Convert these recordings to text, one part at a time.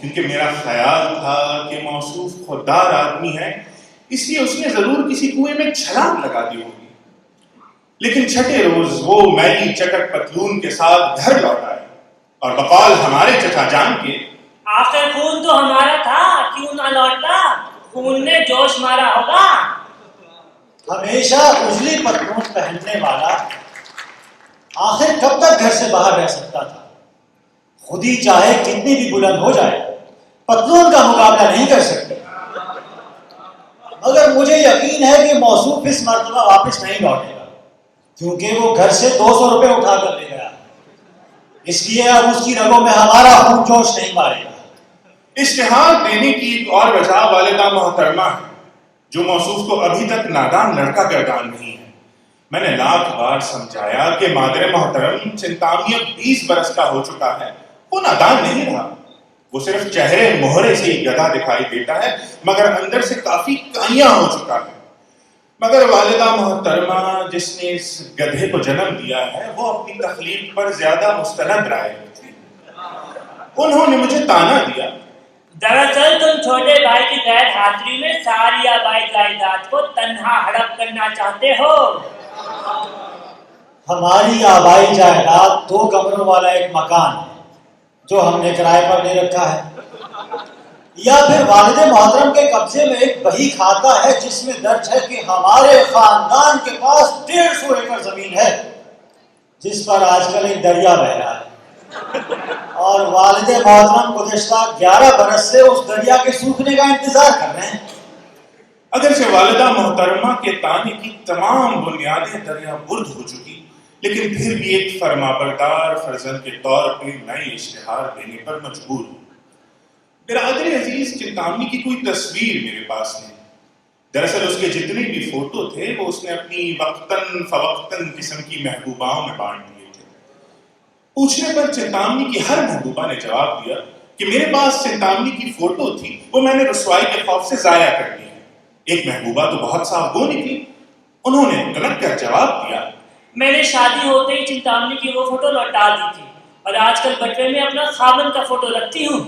کیونکہ میرا خیال تھا کہ موصوف خوددار آدمی ہے، اس لیے اس نے ضرور کسی کنویں میں چھلانگ لگا دی ہوگی، لیکن چھٹے روز وہ میلی چٹک پتلون کے ساتھ گھر لوٹ آئے اور بقول ہمارے چچا جان کے، آخر خون تو ہمارا تھا، کیوں نہ لوٹتا؟ خون نے جوش مارا ہوگا۔ ہمیشہ اجلی پتلون پہننے والا آخر کب تک گھر سے باہر رہ سکتا تھا؟ خود ہی چاہے کتنی بھی بلند ہو جائے پتلون کا مقابلہ نہیں کر سکتے۔ مگر مجھے یقین ہے کہ موصوف اس مرتبہ واپس نہیں لوٹے گا، کیونکہ وہ گھر سے 200 روپے اٹھا کر لے گیا، اس لیے اب اس کی رگوں میں ہمارا خون جوش نہیں مارے گا۔ اشتہار دینے کی ایک اور وجہ والدہ محترمہ ہے، جو موصوف کو ابھی تک نادان لڑکا گردان نہیں ہے۔ میں نے لاکھ بار سمجھایا کہ مادر محترم چنتامی اب 20 برس کا ہو چکا ہے، وہ نادان نہیں رہا، وہ صرف چہرے مہرے سے ہی گدھا دکھائی دیتا ہے، مگر اندر سے کافی کائیاں ہو چکا ہے۔ مگر والدہ محترمہ جس نے اس گدھے کو جنم دیا ہے وہ اپنی تخلیق پر زیادہ مستند رائے تھی۔ انہوں نے مجھے تانا دیا، دراصل تم چھوٹے بھائی کی غیر حاضری میں ساری آبائی جائیداد کو تنہا ہڑپ کرنا چاہتے ہو۔ ہماری آبائی جائیداد 2 کمروں والا ایک مکان ہے جو ہم نے کرائے پر لے رکھا ہے، یا پھر والد محترم کے قبضے میں ایک بہی کھاتا ہے جس میں درج ہے کہ ہمارے خاندان کے پاس 150 ایکڑ زمین ہے جس پر آج کل ایک دریا بہ رہا ہے، اور والد محترم گزشتہ 11 برس سے اس دریا کے سوکھنے کا انتظار کر رہے ہیں۔ اگرچہ والدہ محترمہ کے تانے کی تمام بنیادیں دریا برد ہو چکی، لیکن پھر بھی ایک فرمانبردار فرزند کے طور پہ میں اشتہار دینے پر مجبور ہوں۔ برادر عزیز چنتامنی کی کوئی تصویر میرے پاس نہیں، دراصل اس کے جتنے بھی فوٹو تھے وہ اس نے اپنی وقتاً فوقتاً قسم کی محبوباؤں میں بانٹ دیے تھے۔ پوچھنے پر چنتامنی کی ہر محبوبہ نے جواب دیا کہ میرے پاس چنتامنی کی فوٹو تھی، وہ میں نے رسوائی کے خوف سے ضائع کر دی ہے۔ ایک محبوبہ تو بہت صاف گو نکلی، انہوں نے کلک کر جواب دیا، میں نے شادی ہوتے ہی چنتامنی کی وہ فوٹو لوٹا دی تھی اور آج کل بٹوے میں اپنا خاوند کا فوٹو رکھتی ہوں۔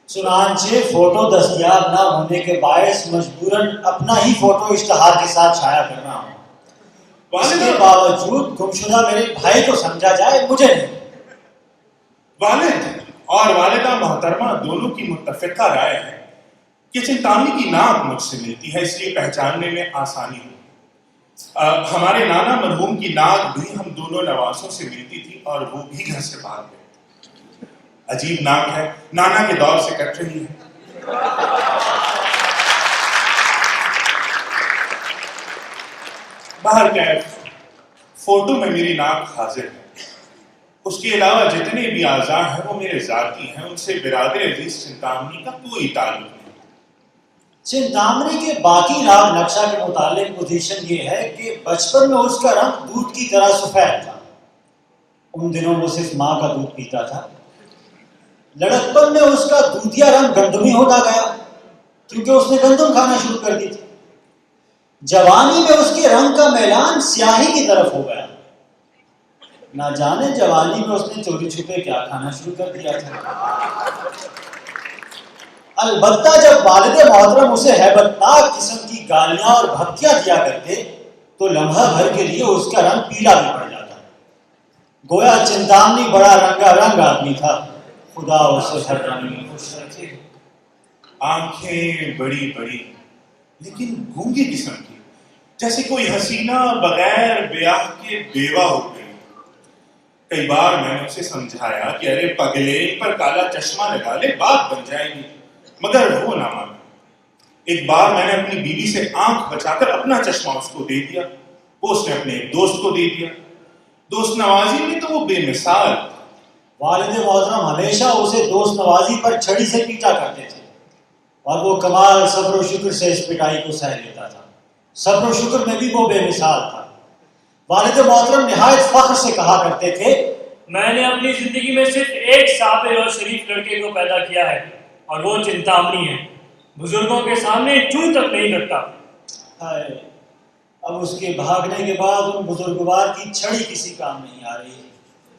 چنانچہ فوٹو دستیاب نہ ہونے کے باعث مجبوراً اپنا ہی فوٹو اشتہار کے ساتھ شائع کرنا ہوں۔ اس کے باوجود گمشدہ میرے بھائی کو سمجھا جائے، مجھے نہیں۔ والد اور والدہ محترمہ دونوں کی متفقہ رائے ہے کہ چنتامنی کی ناک مجھ سے ملتی ہے، اس لیے پہچاننے میں آسانی ہو۔ ہمارے نانا مرحوم کی ناک بھی ہم دونوں نواسوں سے ملتی تھی اور وہ بھی گھر سے بھاگ گئے۔ عجیب ناک ہے، نانا کے دور سے کٹ رہی ہے۔ بہرکیف فوٹو میں میری ناک حاضر ہے، اس کے علاوہ جتنے بھی اعضاء ہیں وہ میرے ذاتی ہیں، ان سے برادر عزیز چنتامنی کا کوئی تعلق نہیں۔ چنتامنی کے باقی راگ نقشہ کے متعلق پوزیشن یہ ہے کہ بچپن میں اس کا رنگ دودھ کی طرح سفید تھا، ان دنوں وہ صرف ماں کا دودھ پیتا تھا۔ لڑکپن میں اس کا دودھیا رنگ گندمی ہوتا گیا کیونکہ اس نے گندم کھانا شروع کر دی تھی۔ جوانی میں اس کے رنگ کا میلان سیاہی کی طرف ہو گیا، نہ جانے جوانی میں اس نے چوری چھپے کیا کھانا شروع کر دیا تھا۔ البتہ جب والد محترم اسے ہیبت ناک قسم کی گالیاں اور بھپکیاں دیا کرتے تو لمحہ بھر کے لیے اس کا رنگ پیلا بھی پڑ جاتا، گویا چنتامنی بڑا رنگا رنگ آدمی تھا، خدا اسے ہر رنگ میں خوش رکھے۔ آنکھیں بڑی بڑی لیکن گونگی قسم کی، جیسے کوئی حسینہ بغیر بیاہ کے بیوہ ہو گئی۔ کئی بار میں نے اسے سمجھایا کہ ارے پگلے پر کالا چشمہ لگا لے، بات بن جائے گی، مگر وہ نہ مانا۔ ایک بار میں نے اپنی بیوی سے آنکھ بچا کر اپنا چشمہ اس کو دے دیا، وہ اس نے اپنے ایک دوست کو دے دیا۔ دوست نوازی میں تو وہ بے مثال۔ والد محترم ہمیشہ اسے دوست نوازی پر چھڑی سے پیٹا کرتے تھے اور وہ کمال صبر و شکر سے اس پٹائی کو سہ لیتا تھا۔ صبر و شکر میں بھی وہ بے مثال تھا۔ والد محترم نہایت فخر سے کہا کرتے تھے، میں نے اپنی زندگی میں صرف ایک صابر اور شریف لڑکے کو پیدا کیا ہے اور وہ چنتامنی ہے، بزرگوں کے سامنے چوں تک نہیں لگتا۔ ہائے، اب اس کے بھاگنے کے بعد ان بزرگوار کی چھڑی کسی کام نہیں آ رہی۔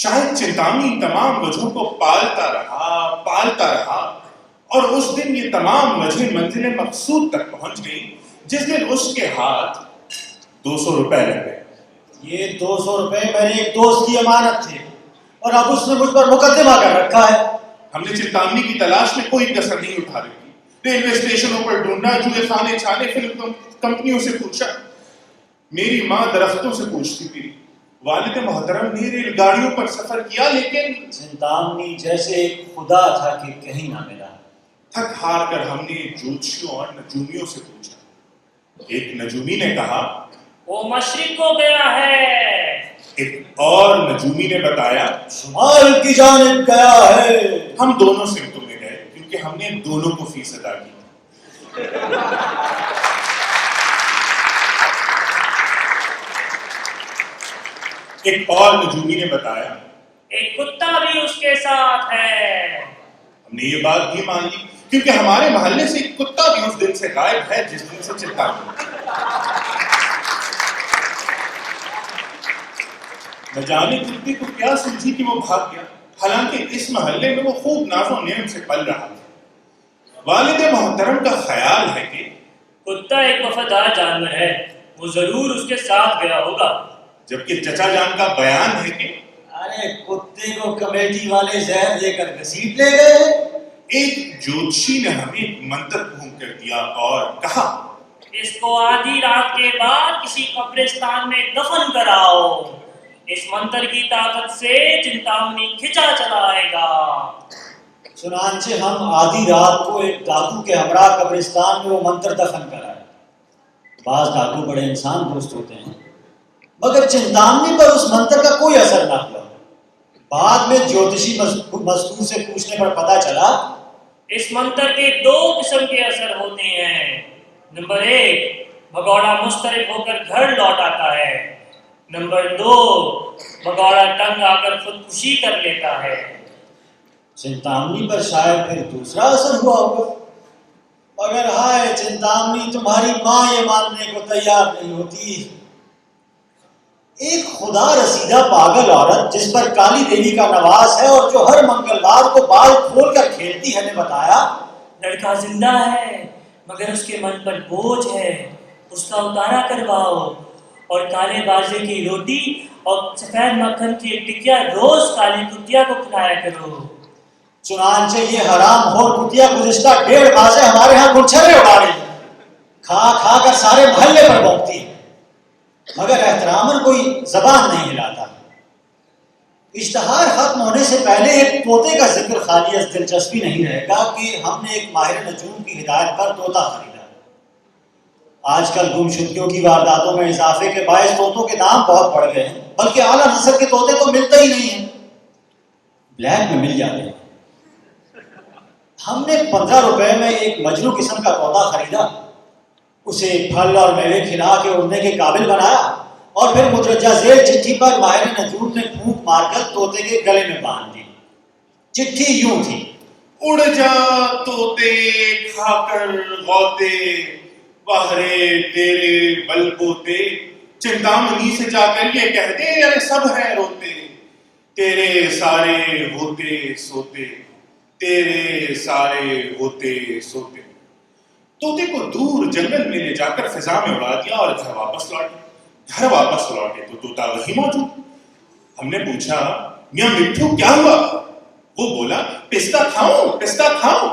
شاید چنتامنی تمام وجہوں کو پالتا رہا اور اس دن یہ تمام وجہیں منزل مقصود تک پہنچ گئی جس دن اس کے ہاتھ 200 روپے لگ گئے۔ یہ 200 روپے میرے ایک دوست کی امانت تھے اور اب اس نے مجھ پر مقدمہ کر رکھا ہے۔ ہم نے چنتامنی کی تلاش میں کوئی کسر نہیں اٹھا رکھی، ریلوے اسٹیشنوں پر ڈھونڈا، جوئے خانے چھانے، فلم کمپنیوں سے پوچھا، میری ماں درختوں سے پوچھتی تھی، والد محترم نے ریل گاڑیوں پر سفر کیا، لیکن چنتامنی جیسے ایک خدا تھا کہ کہیں نہ ملا۔ تھک ہار کر ہم نے جوتشیوں اور نجومیوں سے پوچھا۔ ایک نجومی نے کہا وہ مشرق کو گیا ہے، ایک اور نجومی نے بتایا شمال کی جانب گیا ہے۔ ہم دونوں سمتوں میں گئے کیونکہ ہم نے دونوں کو فیس ادا کی۔ ایک اور نجومی نے بتایا ایک کتا بھی اس کے ساتھ ہے۔ ہم نے یہ بات بھی مان لی کیونکہ ہمارے محلے سے ایک کتا بھی اس دن سے غائب ہے جس دن سے چنتامنی۔ نہ جانے کتے کو کیا سمجھی کہ وہ بھاگ گیا، حالانکہ اس محلے میں وہ خوب ناز و نعمت سے پل رہا تھا۔ والد محترم کا خیال ہے کہ کتا ایک وفادار جانور ہے، وہ ضرور اس کے ساتھ گیا ہوگا، جبکہ چچا جان کا بیان ہے کہ ارے کتے کو کمیٹی والے زہر دے کر گھسیٹ لے گئے۔ ایک جوتشی نے ہمیں ایک منتر گھوم کر دیا اور کہا اس کو آدھی رات کے بعد کسی قبرستان میں دفن کراؤ، اس منتر کی طاقت سے چنتامنی کھچا چلا آئے گا۔ چنانچہ ہم آدھی رات کو ایک ڈاکو کے ہمراہ قبرستان میں وہ منتر دفن کرائے۔ بعض ڈاکو بڑے انسان دوست ہوتے ہیں، مگر چنتامنی پر اس منتر کا کوئی اثر نہ ہوا۔ بعد میں جوتشی مزدور سے پوچھنے پر پتا چلا اس منتر کے 2 قسم کے اثر ہوتے ہیں۔ نمبر 1، بھگوڑا مسترب ہو کر گھر لوٹ آتا ہے۔ نمبر 2، بھگوڑا تنگ آ کر خودکشی کر لیتا ہے۔ چنتامنی پر شاید پھر دوسرا اثر ہوا ہوگا، مگر ہائے چنتامنی تمہاری ماں یہ ماننے کو تیار نہیں ہوتی۔ ایک خدا رسیدہ پاگل عورت جس پر کالی دیوی کا نواز ہے اور جو ہر منگلوار کو بال کھول کر کھیلتی ہے نے بتایا لڑکا زندہ ہے مگر اس کے من پر بوجھ ہے، اس کا اتارا کرواؤ اور کالے بازے کی روٹی اور سفید مکھن کی ایک ٹکیا روز کالی کتیا کو کھلایا کرو۔ چنانچہ یہ حرام خور کتیا گزشتہ 1.5 ماہ سے ہمارے ہاں گلچھرے اڑا رہی ہے، کھا کھا کر سارے محلے پر بھونکتی ہے، مگر احتراماً کوئی زبان نہیں ہلاتا۔ اشتہار ختم ہونے سے پہلے ایک طوطے کا ذکر خالی از دلچسپی نہیں رہے گا کہ ہم نے ایک ماہر نجوم کی ہدایت پر طوطا خریدا۔ آج کل گمشدگیوں کی وارداتوں میں اضافے کے باعث طوطوں کے دام بہت بڑھ گئے ہیں، بلکہ اعلیٰ نسل کے طوطے تو ملتے ہی نہیں ہیں، بلیک میں مل جاتے ہیں۔ ہم نے 15 روپے میں ایک مجنو قسم کا طوطا خریدا، اسے پھل اور میوے کھلا کے اڑنے کے قابل بنایا اور پھر مدرجہ ذیل چٹھی پر ماہر نجوم نے پھونک مار کر طوطے کے گلے میں باندھ دی۔ چٹھی یوں تھی، اڑ جا طوطے کھا کر غوطے، بہرے تیرے بل بوتے، چنتامنی سے جا کر یہ کہہ دے ارے سب ہیں روتے، تیرے سارے ہوتے سوتے، تیرے سارے ہوتے سوتے۔ طوطے کو دور جنگل میں لے جا کر فضا میں اڑا دیا اور گھر واپس لوٹے تو طوطا وہی موجود۔ ہم نے پوچھا میاں مٹھو کیا ہوا؟ وہ بولا پستہ کھاؤں۔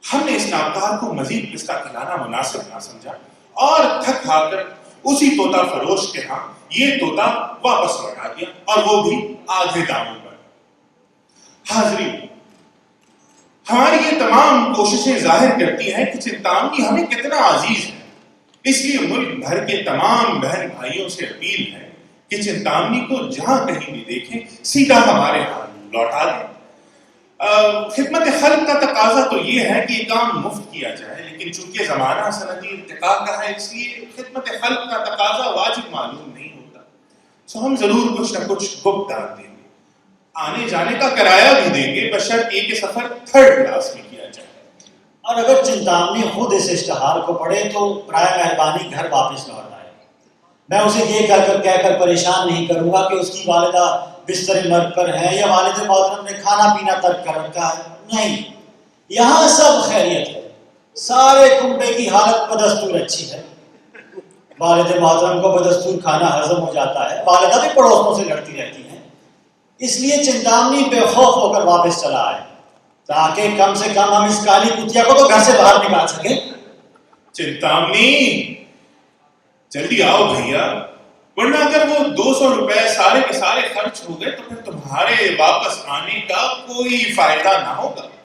ہم نے اس ناکار کو مزید پستہ کھلانا مناسب نہ سمجھا اور تھک ہار کر اسی طوطا فروش کے ہاں یہ طوطا واپس لوٹا دیا، اور وہ بھی آدھے داموں پر۔ حاضرین، ہماری یہ تمام کوششیں ظاہر کرتی ہیں کہ چنتامنی ہمیں کتنا عزیز ہے، اس لیے ملک بھر کے تمام بہن بھائیوں سے اپیل ہے کہ چنتامنی کو جہاں کہیں بھی دیکھیں سیدھا ہمارے ہاں لوٹا دیں۔ خدمت خلق کا تقاضا تو یہ ہے کہ یہ کام مفت کیا جائے، لیکن چونکہ زمانہ صنعتی ارتقاء کا ہے اس لیے خدمت خلق کا تقاضا واجب معلوم نہیں ہوتا، سو ہم ضرور کچھ نہ کچھ گفت دار دیں گے، آنے جانے کا کرایہ بھی دیں گے، بشرط یہ کہ سفر 3rd کلاس میں کیا جائے۔ اور اگر چنتامنی خود اس اشتہار کو پڑھے تو برائے مہربانی گھر واپس لوٹ آئے۔ میں اسے یہ کہہ کر پریشان نہیں کروں گا کہ اس کی والدہ بستر مرگ پر ہیں یا والد محترم نے کھانا پینا ترک کر رکھا ہے، نہیں، یہاں سب خیریت ہے، سارے کنبے کی حالت بدستور اچھی ہے، والد محترم کو بدستور کھانا ہضم ہو جاتا ہے، والدہ بھی پڑوسوں سے لڑتی رہتی ہیں، اس لیے چنتامنی بے خوف ہو کر واپس چلا آئے تاکہ کم سے کم ہم اس کالی کتیا کو تو گھر سے باہر نکال سکیں۔ چنتامنی جلدی آؤ بھیا، ورنہ اگر وہ 200 روپے سارے کے سارے خرچ ہو گئے تو پھر تمہارے واپس آنے کا کوئی فائدہ نہ ہوگا۔